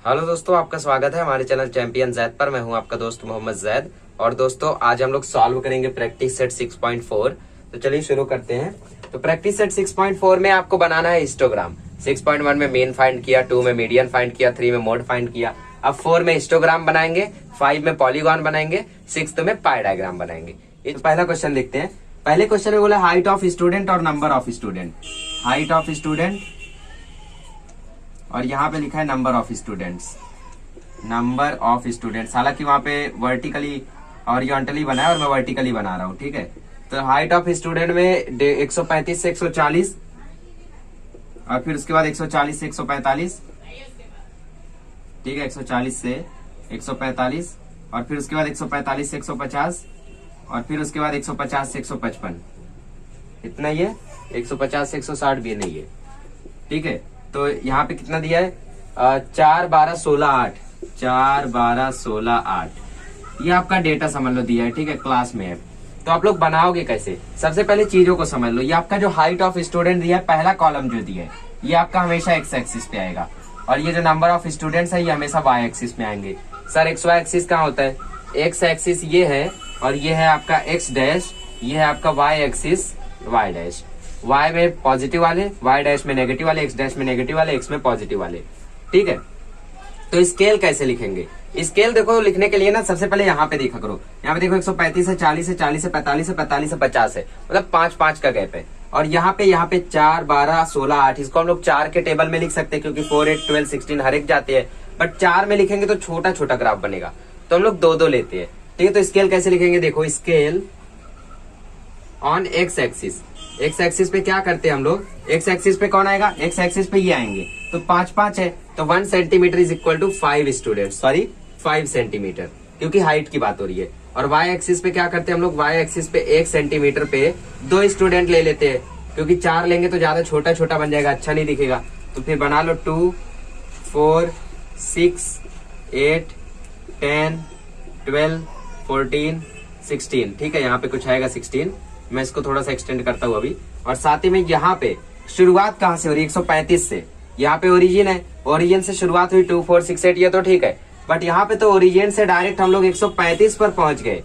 Hello दोस्तों, आपका स्वागत है हमारे चैनल चैंपियन जैद पर। मैं हूं आपका दोस्त मोहम्मद जैद। और दोस्तों आज हम लोग सॉल्व करेंगे प्रैक्टिस सेट 6.4। तो चलिए शुरू करते हैं। तो प्रैक्टिस सेट 6.4 में आपको बनाना है हिस्टोग्राम। 6.1 में मीन फाइंड किया, 2 में मीडियन फाइंड किया, 3 में मोड फाइंड किया। अब 4 में हिस्टोग्राम बनाएंगे, 5 में पॉलीगॉन बनाएंगे, 6 में पाई डायग्राम बनाएंगे। ये पहला क्वेश्चन लिखते हैं। पहले क्वेश्चन में बोला हाइट ऑफ स्टूडेंट और number of student. Height of student और यहाँ पे लिखा है number of students. Number of students, हालांकि वहां पे वर्टिकली हॉरिजॉन्टली बना है और मैं वर्टिकली बना रहा हूँ, ठीक है। तो हाइट ऑफ स्टूडेंट में 135 से 140 और फिर उसके बाद 140 से 145, ठीक है। 140 से 145 और फिर उसके बाद 145 से 150 और फिर उसके बाद 150 से 155। इतना ही है। 150 से 160 भी नहीं है, ठीक है। तो यहाँ पे कितना दिया है? 4 12 16 8। 4 12 16 8 ये आपका डेटा समझ लो दिया है, ठीक है, क्लास में है। तो आप लोग बनाओगे कैसे? सबसे पहले चीजों को समझ लो। ये आपका जो हाइट ऑफ स्टूडेंट दिया है, पहला कॉलम जो दिया है, ये आपका हमेशा एक्स एक्सिस पे आएगा और ये जो नंबर ऑफ स्टूडेंट्स है ये हमेशा वाई एक्सिस में आएंगे। सर एक्स वाई एक्सिस कहाँ होता है? एक्स एक्सिस ये है और ये है आपका एक्स डैश, ये है आपका Y axis Y dash. y में पॉजिटिव वाले, y डैश में नेगेटिव वाले, x डैश में नेगेटिव वाले, x में पॉजिटिव वाले, ठीक है। तो स्केल कैसे लिखेंगे? स्केल देखो लिखने के लिए ना सबसे पहले यहाँ पे देखा करो। यहाँ पे देखो 135 है, 40 है, 40 है, 45 है, 45 है, 50 है, मतलब 5 का गैप है। और यहाँ पे 4 12 16 8 इसको हम लोग 4 के टेबल में लिख सकते हैं क्योंकि 4 8 12 16 हर एक जाते हैं। बट 4 में लिखेंगे तो छोटा छोटा ग्राफ बनेगा, तो हम लोग 2 लेते हैं, ठीक है। तो स्केल कैसे लिखेंगे? देखो scale on X axis. X axis पे क्या करते हैं हम लोग? एक्स एक्सिस पे कौन आएगा? एक्स एक्सिस पे ये आएंगे, तो 5 है, तो 1 centimetre is equal to 5 student, sorry 5 centimetre, क्योंकि हाइट की बात हो रही है। और वाई एक्सिस पे क्या करते हैं हम लोग? वाई एक्सिस पे 1 सेंटीमीटर पे 2 स्टूडेंट ले लेते हैं, क्योंकि 4 लेंगे तो ज्यादा छोटा छोटा बन जाएगा, अच्छा नहीं दिखेगा। तो फिर बना लो 2 4 6 8 10 12 14 16, ठीक है। यहाँ पे कुछ आएगा 16, मैं इसको थोड़ा सा एक्सटेंड करता हूँ अभी। और साथ ही में यहाँ पे शुरुआत कहाँ से हो रही है? 135 से। यहाँ पे ओरिजिन है, ओरिजिन से शुरुआत हुई 2 4 6 8, ये तो ठीक है। बट यहाँ पे तो ओरिजिन से डायरेक्ट हम लोग 135 पर पहुंच गए।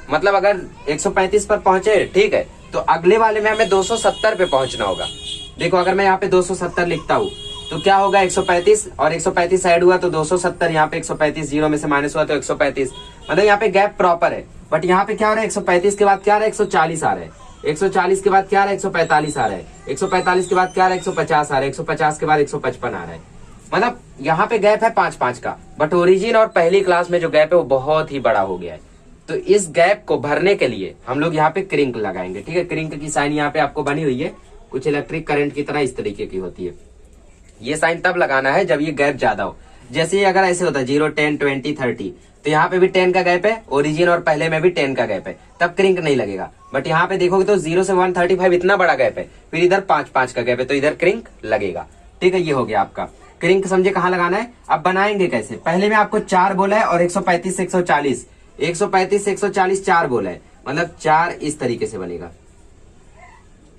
मतलब अगर 135 पर पहुंचे, ठीक है, तो अगले वाले में हमें 270 पे पहुंचना होगा। देखो अगर मैं यहाँ पे 270 लिखता हूँ तो क्या होगा? 135 और 135 ऐड हुआ तो 270, यहाँ पे 135 जीरो में से माइनस हुआ तो 135, मतलब यहाँ पे गैप प्रॉपर है। बट यहाँ पे क्या हो रहा है? 135 के बाद क्या आ रहा है? 140 आ रहा है। 140 के बाद क्या आ रहा है? 145 आ रहा है। 145 के बाद क्या आ रहा है? 150 आ रहा है। 150 के बाद 155 आ रहा है। मतलब यहाँ पे गैप है 5 का, बट ओरिजिन और पहली क्लास में जो गैप है वो बहुत ही बड़ा हो गया है। तो इस गैप को भरने के लिए हम लोग यहाँ पे क्रिंक लगाएंगे, ठीक है। क्रिंक की साइन यहाँ पे आपको बनी हुई है, कुछ इलेक्ट्रिक करंट की तरह इस तरीके की होती है। ये साइन तब लगाना है जब ये गैप ज्यादा हो। जैसे ही अगर ऐसे होता है 0 10 20 30, तो यहाँ पे भी 10 का गैप है, ओरिजिन और पहले में भी 10 का गैप है, तब क्रिंक नहीं लगेगा। बट यहाँ पे देखोगे तो 0 से 135 इतना बड़ा गैप है, फिर इधर 5 का गैप है, तो इधर क्रिंक लगेगा, ठीक है। ये हो गया आपका क्रिंक। समझे कहाँ लगाना है? अब बनाएंगे कैसे? पहले में आपको 4 बोला है और 135 से 140, 135 से 140 4 बोला है, मतलब 4 इस तरीके से बनेगा,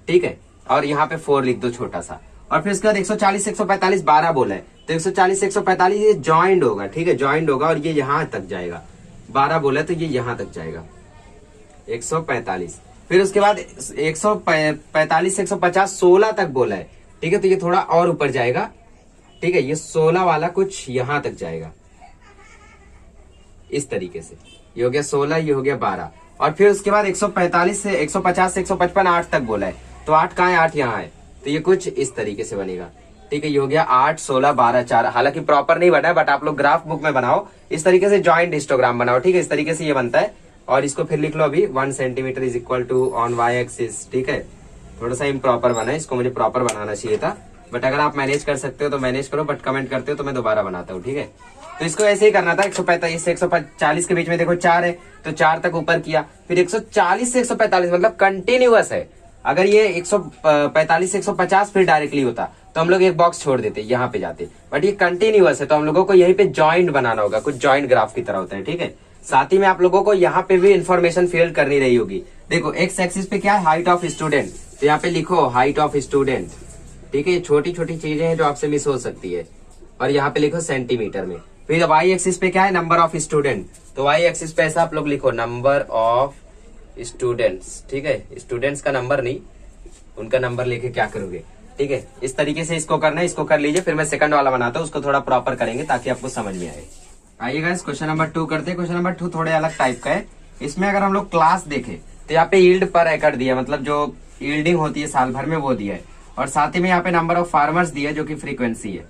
ठीक है। और यहाँ पे 4 लिख दो छोटा सा। और फिर उसके बाद 140 से 145 12 बोला है, तो 140 से 145 ये ज्वाइंट होगा, ठीक है, ज्वाइंट होगा और ये यहां तक जाएगा। 12 बोला है तो ये यहां तक जाएगा 145। फिर उसके बाद 145 से 150 16 तक बोला है, ठीक है, तो ये थोड़ा और ऊपर जाएगा, ठीक है। ये 16 वाला कुछ यहां तक जाएगा इस तरीके से। ये हो गया 16, ये हो गया 12। और फिर उसके बाद 145 से 150 से 155 8 तक बोला है, तो 8 कहाँ है? 8 यहाँ है, तो ये कुछ इस तरीके से बनेगा, ठीक है। ये हो गया 8 16 12 4। हालांकि प्रॉपर नहीं बना है, बट आप लोग ग्राफ बुक में बनाओ इस तरीके से, ज्वाइंट हिस्टोग्राम बनाओ, ठीक है। इस तरीके से ये बनता है। और इसको फिर लिख लो अभी 1 centimetre is equal to on Y axis, ठीक है। थोड़ा सा इम्प्रॉपर बना है, इसको मुझे प्रॉपर बनाना चाहिए था, बट अगर आप मैनेज कर सकते हो तो मैनेज करो, बट कमेंट करते हो तो मैं दोबारा बनाता हूँ, ठीक है। तो इसको ऐसे ही करना था। 145 से 140 के बीच में देखो 4 है, तो 4 तक ऊपर किया। फिर 140 से 145 मतलब कंटिन्यूअस है। अगर ये 145 से 150 फिर डायरेक्टली होता तो हम लोग एक बॉक्स छोड़ देते, यहाँ पे जाते, बट ये कंटिन्यूअस है तो हम लोगों को यहीं पे जॉइंट बनाना होगा, कुछ जॉइंट ग्राफ की तरह होता है, ठीक है। साथ ही में आप लोगों को यहाँ पे भी इंफॉर्मेशन फिल करनी रही होगी। देखो एक्स एक्सिस पे क्या है? हाइट ऑफ स्टूडेंट, तो यहाँ पे लिखो हाइट ऑफ स्टूडेंट, ठीक है। ये छोटी छोटी चीजें हैं जो आपसे मिस हो सकती है। और यहाँ पे लिखो सेंटीमीटर में, फिर वाई एक्सिस पे क्या है, नंबर ऑफ स्टूडेंट। तो वाई एक्सिस पे ऐसा आप लोग लिखो नंबर ऑफ स्टूडेंट्स, ठीक है, स्टूडेंट्स का नंबर नहीं, उनका नंबर लेके क्या करोगे, ठीक है। इस तरीके से इसको करना है, इसको कर लीजिए, फिर मैं सेकंड वाला बनाता हूँ, उसको थोड़ा प्रॉपर करेंगे ताकि आपको समझ में आए। आइएगा इस क्वेश्चन नंबर 2 करते हैं। क्वेश्चन नंबर 2 थोड़े अलग टाइप का है। इसमें अगर हम लोग क्लास देखें तो यहाँ पे यील्ड पर एकड़ दिया, मतलब जो यील्डिंग होती है साल भर में वो दिया है, और साथ ही में यहाँ पे नंबर ऑफ फार्मर्स दिया है जो कि फ्रीक्वेंसी है,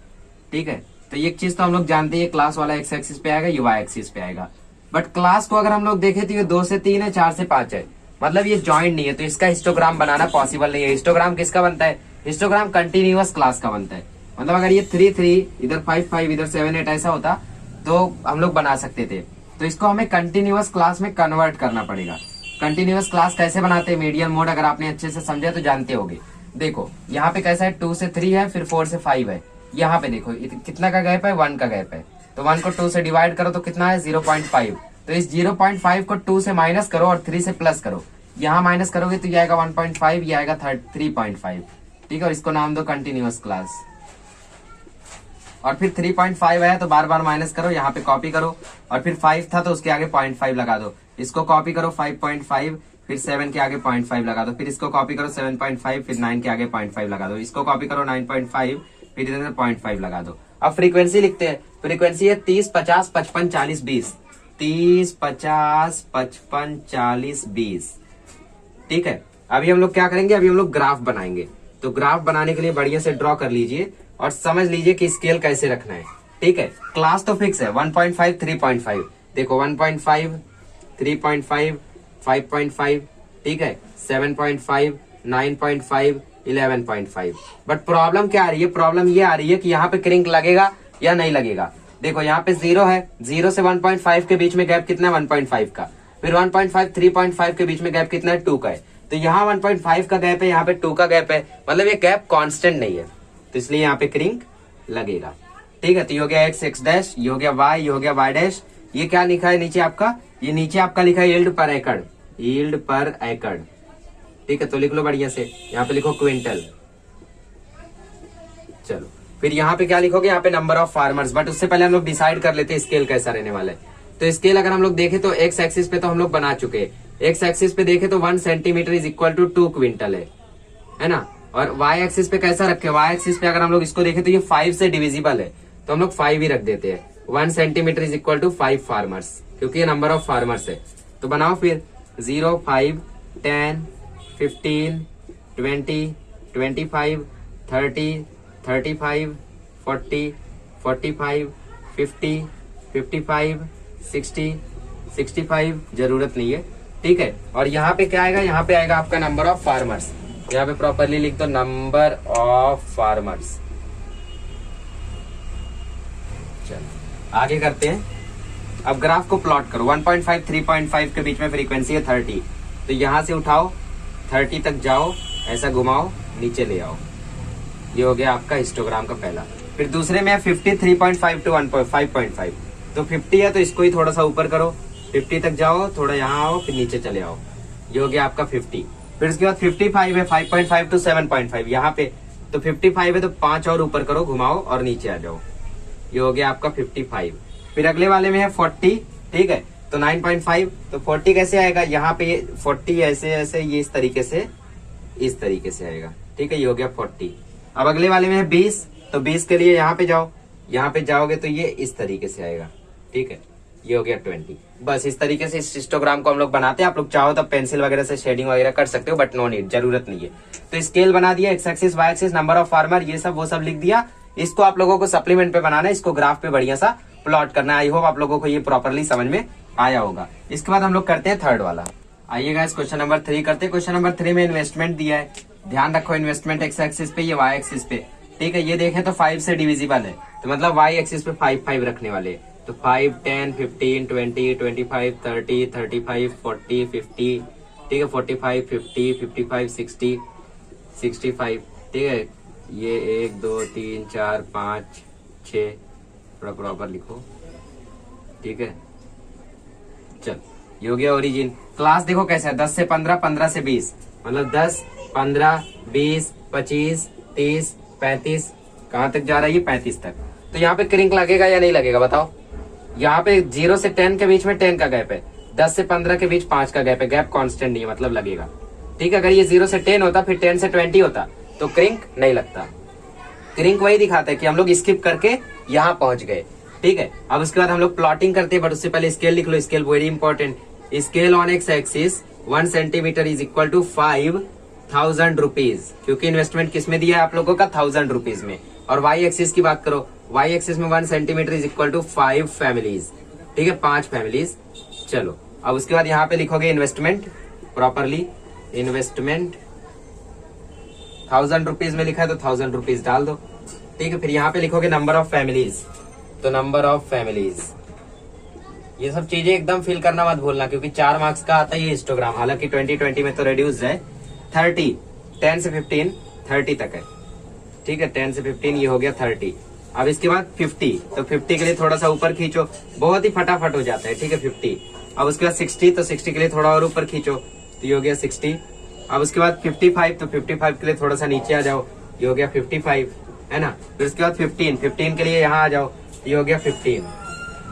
ठीक है। तो ये चीज तो हम लोग जानते हैं, क्लास वाला एक्स एक्सिस पे आएगा, ये वाई एक्सिस पे आएगा। बट क्लास को अगर हम लोग देखें तो ये 2 से 3 है, 4 से 5 है, मतलब ये ज्वाइंट नहीं है, तो इसका हिस्टोग्राम बनाना पॉसिबल नहीं है। हिस्टोग्राम किसका बनता है, हिस्टोग्राम कंटिन्यूअस क्लास का बनता है। मतलब अगर ये 3 3 इधर 5 5 इधर 7 8 ऐसा होता तो हम लोग बना सकते थे। तो इसको हमें कंटिन्यूअस क्लास में कन्वर्ट करना पड़ेगा। कंटिन्यूअस क्लास कैसे बनाते हैं, मीडियन मोड अगर आपने अच्छे से समझा तो जानते होगे। देखो यहाँ पे कैसा है, 2 से 3 है, फिर 4 से 5 है। यहाँ पे देखो कितना का गैप है, 1 का गैप है। तो 1 को 2 से डिवाइड करो तो कितना है, 0.5। तो इस 0.5 को 2 से माइनस करो और 3 से प्लस करो। यहाँ माइनस करोगे तो ये आएगा 1.5, ये आएगा 3.5, ठीक है। और इसको नाम दो कंटिन्यूअस क्लास। और फिर 3.5 है तो बार बार माइनस करो, यहाँ पे कॉपी करो, और फिर 5 था तो उसके आगे 0.5 लगा दो। इसको कॉपी करो 5.5, फिर 7 के आगे 0.5 लगा दो, फिर इसको कॉपी करो 7.5, फिर 9 के आगे 0.5 लगा दो, इसको कॉपी करो 9.5, फिर इधर 0.5 लगा दो। अब फ्रीक्वेंसी लिखते हैं। फ्रीक्वेंसी है 30 50 55 40 20, 30 50 55 40 20, ठीक है। अभी हम लोग क्या करेंगे, अभी हम लोग ग्राफ बनाएंगे। तो ग्राफ बनाने के लिए बढ़िया से ड्रॉ कर लीजिए और समझ लीजिए कि स्केल कैसे रखना है, ठीक है। क्लास तो फिक्स है 1.5 3.5, देखो 1.5 3.5 5.5, ठीक है, 7.5 9.5 11.5। बट प्रॉब्लम क्या आ रही है, प्रॉब्लम ये आ रही है कि यहाँ पे क्रिंक लगेगा या नहीं लगेगा। देखो यहाँ पे 0 है, 0 से 1.5 के बीच में गैप कितना है, 1.5 का। फिर 1.5 3.5 के बीच में गैप कितना है, 2 का है। तो यहाँ 1.5 का गैप है, यहाँ पे 2 का गैप है, मतलब ये गैप कांस्टेंट नहीं है, तो इसलिए यहाँ पे क्रिंक लगेगा, ठीक है। तो ये हो गया एक्स एक्स डैश, ये हो गया वाई, ये हो गया वाई डैश। ये क्या लिखा है नीचे आपका, ये नीचे आपका लिखा है यील्ड पर एकड़, यील्ड पर एकड़, ठीक है। तो लिख लो बढ़िया से, यहाँ पे लिखो क्विंटल। चलो फिर यहाँ पे क्या लिखोगे, यहाँ पे नंबर ऑफ फार्मर्स। बट उससे पहले हम लोग डिसाइड कर लेते हैं स्केल कैसा रहने वाला है। तो स्केल अगर हम लोग देखें तो एक्स एक्सिस पे तो हम लोग बना चुके हैं। एक्स एक्सिस पे देखें तो 1 centimetre is equal to 2 quintal है ना। और वाई एक्सिस पे कैसा रखे, वाई एक्सिस पे अगर हम लोग इसको देखें तो ये 5 से डिविजिबल है, तो हम लोग 5 ही रख देते हैं। 1 centimetre is equal to 5 farmers, क्योंकि ये नंबर ऑफ फार्मर्स है। तो बनाओ फिर 0 5 10 15 20 25 30 35 40 45 50 55 60 65 जरूरत नहीं है, ठीक है। और यहाँ पे क्या आएगा, यहाँ पे आएगा आपका नंबर ऑफ फार्मर्स। यहाँ पे प्रॉपरली लिख दो नंबर ऑफ फार्मर्स। चलो आगे करते हैं। अब ग्राफ को प्लॉट करो। 1.5 3.5 के बीच में फ्रीक्वेंसी है 30, तो यहां से उठाओ 30 तक जाओ, ऐसा घुमाओ, नीचे ले आओ। ये हो गया आपका हिस्टोग्राम का पहला। फिर दूसरे में 50 3.5 टू 5.5, तो 50 है तो इसको ही थोड़ा सा ऊपर करो, 50 तक जाओ, थोड़ा यहाँ आओ, फिर नीचे चले आओ। ये हो गया आपका 50। फिर उसके बाद 55 है 5.5 टू 7.5, यहाँ पे तो 55 है तो 5 और ऊपर करो, घुमाओ और नीचे आ जाओ। ये हो गया आपका 55। फिर अगले वाले में है 40, ठीक है, तो 9.5, तो 40 कैसे आएगा, यहाँ पे 40 ऐसे ऐसे, ये इस तरीके से आएगा, ठीक है। ये हो गया 40। अब अगले वाले में है 20, तो 20 के लिए यहाँ पे जाओ, यहाँ पे जाओगे तो ये इस तरीके से आएगा, ठीक है। ये हो गया 20। बस इस तरीके से इस हिस्टोग्राम को हम लोग बनाते हैं। आप लोग चाहो तो पेंसिल वगैरह से शेडिंग वगैरह कर सकते हो, बट नो नीड, जरूरत नहीं है। तो स्केल बना दिया, X axis Y axis, number of farmer, ये सब वो सब लिख दिया। इसको आप लोगों को सप्लीमेंट पे बनाना है, इसको ग्राफ पे बढ़िया सा प्लॉट करना है। आई होप आप लोगों को ये प्रॉपरली समझ में आया होगा। इसके बाद हम लोग करते हैं थर्ड वाला। आइएगा इस क्वेश्चन नंबर 3 करते हैं। क्वेश्चन नंबर 3 में इन्वेस्टमेंट दिया है, ध्यान रखो इन्वेस्टमेंट एक्स एक्सिस पे, ये वाई एक्सिस पे, ठीक है। ये देखें तो 5 से डिविजिबल है, तो मतलब वाई एक्सिस पे 5 5 रखने वाले, तो 5 10 15 20 25 30 35 40 50, ठीक है, 45 50 55 60 65, ठीक है। ये 1 2 3 4 5 6, थोड़ा प्रॉपर लिखो, ठीक है। चल ये हो गया ओरिजिन। क्लास देखो कैसा है, 10 से 15 15 से 20, मतलब 10 15 20 25 30 35, कहाँ तक जा रहा है ये 35 तक। तो यहाँ पे क्रिंक लगेगा या नहीं लगेगा बताओ, यहाँ पे 0 से 10 के बीच में 10 का गैप है, 10 से 15 के बीच 5 का गैप है, गैप कांस्टेंट नहीं है मतलब लगेगा। ठीक है, अगर ये 0 से 10 होता फिर 10 से 20 होता तो क्रिंक नहीं लगता। क्रिंक वही दिखाता है कि हम लोग स्किप करके यहाँ पहुंच गए। ठीक है, अब उसके बाद हम लोग प्लॉटिंग करते हैं, बट उससे पहले स्केल लिख लो। Scale very important. Scale on X axis 1 centimetre is equal to 5000 rupees, क्योंकि इन्वेस्टमेंट किसमें दिया है आप लोगों का 1000 रुपीज में। और वाई एक्सिस की बात करो, वाई एक्सिस में 1 centimetre is equal to 5 families. ठीक है, 5 फैमिलीज। चलो अब उसके बाद यहाँ पे लिखोगे इन्वेस्टमेंट प्रॉपरली। इन्वेस्टमेंट 1000 रुपीज में लिखा है तो 1000 रुपीज डाल दो। ठीक है, फिर यहाँ पे लिखोगे नंबर ऑफ फैमिलीज, तो नंबर ऑफ फैमिलीज। ये सब चीजें एकदम फिल करना मत भूलना, क्योंकि 4 मार्क्स का आता है ये हिस्टोग्राम। हालांकि 2020 में तो रिड्यूस है। 30 10 से 15 30 तक है। ठीक है, 10 से 15 ये हो गया 30। अब इसके बाद 50, तो 50 के लिए थोड़ा सा ऊपर खींचो, बहुत ही फटाफट हो जाता है। ठीक है, 50। अब उसके बाद 60, तो 60 के लिए थोड़ा और ऊपर खींचो, तो ये हो गया 60। अब उसके बाद 55, तो 55 के लिए थोड़ा सा नीचे आ जाओ, ये हो गया 55, है ना। फिर उसके बाद 15 के लिए यहाँ आ जाओ, ये हो गया 15।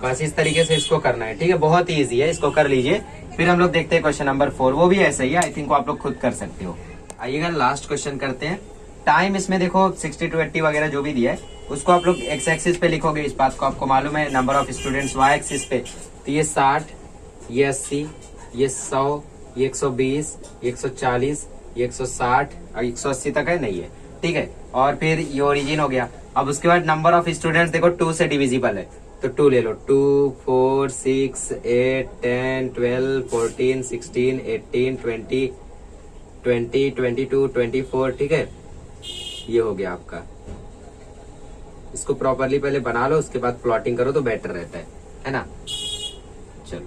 बस इस तरीके से इसको करना है। ठीक है, बहुत ही ईजी है, इसको कर लीजिए। फिर हम लोग देखते हैं क्वेश्चन नंबर 4, वो भी ऐसा ही है। आई थिंक आप लोग खुद कर सकते हो। आइएगा लास्ट क्वेश्चन करते हैं। टाइम इसमें देखो 60 to 80 वगैरह जो भी दिया है उसको आप लोग एक्स एक्सिस पे लिखोगे। इस बात को आपको मालूम है। Number of students Y axis पे, तो ये 60, ये 80, ये 100, ये 120, ये 140, ये 160 और 180 तक है, नहीं है। ठीक है, और फिर ये ओरिजिन हो गया। अब उसके बाद नंबर ऑफ स्टूडेंट्स देखो 2 से डिविजिबल है, तो 2 ले लो। 2 4 6 8 10 12 14 16 18 20 20 22 24। ठीक है, ये हो गया आपका। इसको प्रॉपरली पहले बना लो, उसके बाद प्लॉटिंग करो तो बेटर रहता है ना। चलो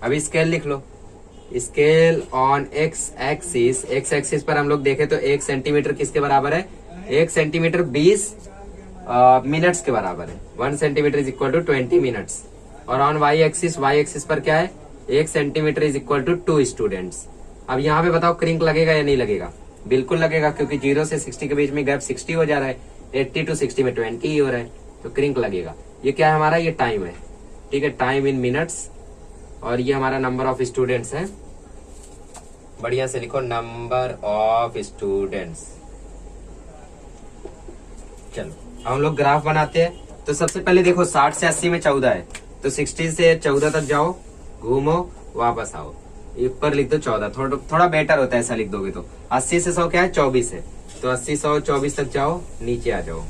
अभी स्केल लिख लो। Scale on X axis, X axis पर हम लोग देखें तो 1 सेंटीमीटर किसके बराबर है? 1 सेंटीमीटर 20 मिनट्स के बराबर है। 1 centimetre is equal to 20 minutes. और ऑन वाई एक्सिस पर क्या है? 1 centimetre is equal to 2 students. अब यहाँ पे बताओ क्रिंक लगेगा या नहीं लगेगा? बिल्कुल लगेगा, क्योंकि 0 से 60 के बीच में गैप 60 हो जा रहा है, 80 to 60 में 20 ही हो रहा है, तो क्रिंक लगेगा। ये क्या है हमारा? ये टाइम है। ठीक है, टाइम इन मिनट्स। और ये हमारा नंबर ऑफ स्टूडेंट्स है। बढ़िया से लिखो, नंबर ऑफ स्टूडेंट्स। चलो हम लोग ग्राफ बनाते हैं। तो सबसे पहले देखो 60 से 80 में 14 है, तो 60 से 14 तक जाओ, घूमो, वापस आओ, ऊपर लिख दो 14। थोड़ा बेटर होता है ऐसा लिख दोगे तो। 80 से 100 क्या है? 24 है, तो 80 100 24 तक जाओ, नीचे आ जाओ।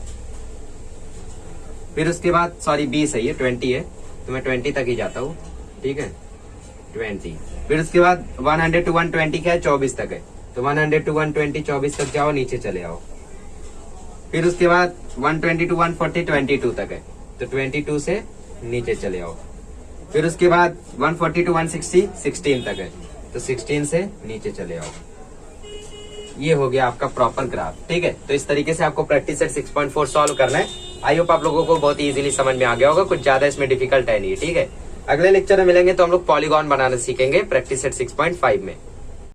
फिर उसके बाद सॉरी 20 है, ये 20 है, तो मैं 20 तक ही जाता हूँ। ठीक है, 20। फिर उसके बाद 100 to 120 क्या है? 24 तक है, तो 100 to 120 24 तक जाओ, नीचे चले आओ। फिर उसके बाद 120 to 140 22 तक है, तो 22 से नीचे चले आओ। फिर उसके बाद 140 to 160 16 तक है, तो 16 से नीचे चले आओ। ये हो गया आपका प्रॉपर ग्राफ। ठीक है, तो इस तरीके से आपको प्रैक्टिस सेट 6.4 सॉल्व करना है। आई होप आप लोगों को बहुत इजीली समझ में आ गया होगा, कुछ ज्यादा इसमें डिफिकल्ट है नहीं। ठीक है, अगले लेक्चर में मिलेंगे तो हम लोग पॉलीगॉन बनाना सीखेंगे प्रैक्टिस सेट 6.5 में।